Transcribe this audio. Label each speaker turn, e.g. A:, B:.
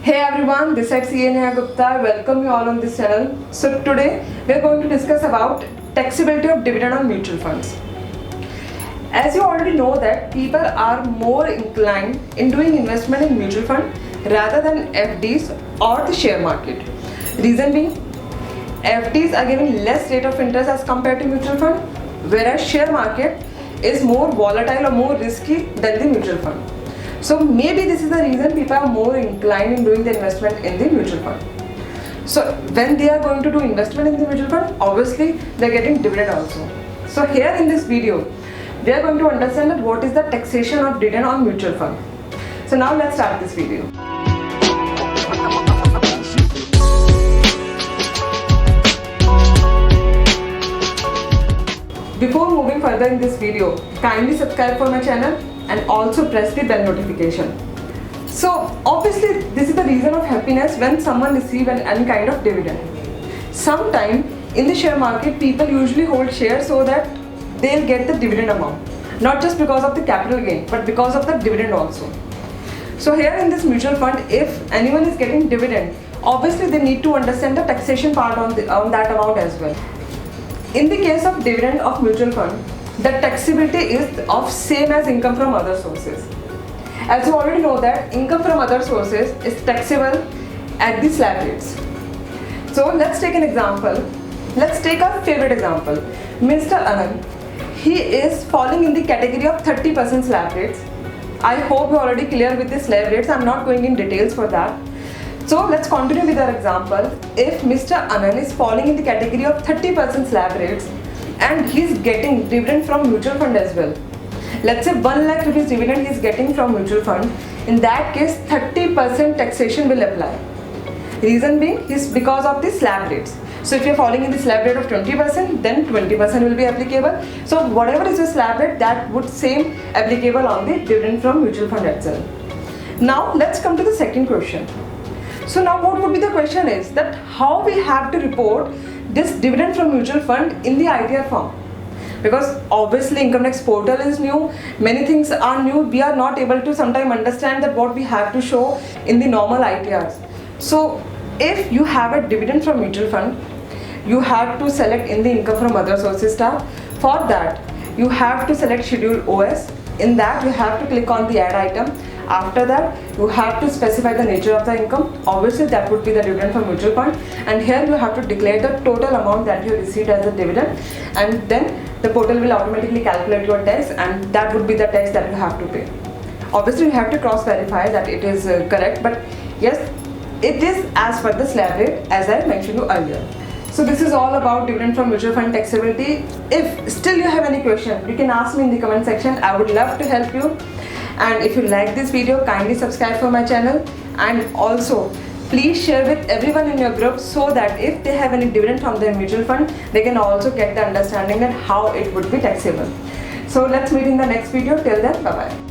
A: Hey everyone, this is CA Neha Gupta. Welcome you all on this channel. So today we are going to discuss about taxability of dividend on mutual funds. As you already know that people are more inclined in doing investment in mutual fund rather than FDs or the share market. Reason being, FDs are giving less rate of interest as compared to mutual fund, whereas share market is more volatile or more risky than the mutual fund. So maybe this is the reason people are more inclined in doing the investment in the mutual fund. So when they are going to do investment in the mutual fund, obviously they are getting dividend also. So here in this video, we are going to understand that what is the taxation of dividend on mutual fund. So now let's start this video. Before moving further in this video, kindly subscribe for my channel and also press the bell notification. So obviously this is the reason of happiness when someone receives any kind of dividend. Sometime in the share market, people usually hold shares so that they'll get the dividend amount. Not just because of the capital gain, but because of the dividend also. So here in this mutual fund, if anyone is getting dividend, obviously they need to understand the taxation part on that amount as well. In the case of dividend of mutual fund, the taxability is of same as income from other sources. As you already know that income from other sources is taxable at the slab rates. So let's take an example. Let's take our favorite example. Mr. Anand, he is falling in the category of 30% slab rates. I hope you're already clear with the slab rates. I'm not going in details for that. So let's continue with our example. If Mr. Anand is falling in the category of 30% slab rates and he's getting dividend from mutual fund as well. Let's say 1 lakh rupees dividend he is getting from mutual fund. In that case, 30% taxation will apply. Reason being is because of the slab rates. So if you're falling in the slab rate of 20%, then 20% will be applicable. So whatever is the slab rate, that would same applicable on the dividend from mutual fund itself. Now let's come to the second question. So now what would be the question is that how we have to report this dividend from mutual fund in the ITR form? Because obviously income tax portal is new, many things are new, we are not able to sometimes understand that what we have to show in the normal ITRs. So if you have a dividend from mutual fund, you have to select in the income from other sources tab. For that, you have to select schedule OS. In that, you have to click on the add item. After that, you have to specify the nature of the income. Obviously, that would be the dividend from mutual fund. And here you have to declare the total amount that you received as a dividend. And then the portal will automatically calculate your tax, and that would be the tax that you have to pay. Obviously, you have to cross verify that it is correct. But yes, it is as per the slab rate as I mentioned you earlier. So this is all about dividend from mutual fund taxability. If still you have any question, you can ask me in the comment section. I would love to help you. And if you like this video, kindly subscribe for my channel, and also please share with everyone in your group so that if they have any dividend from their mutual fund, they can also get the understanding that how it would be taxable. So let's meet in the next video. Till then, bye bye.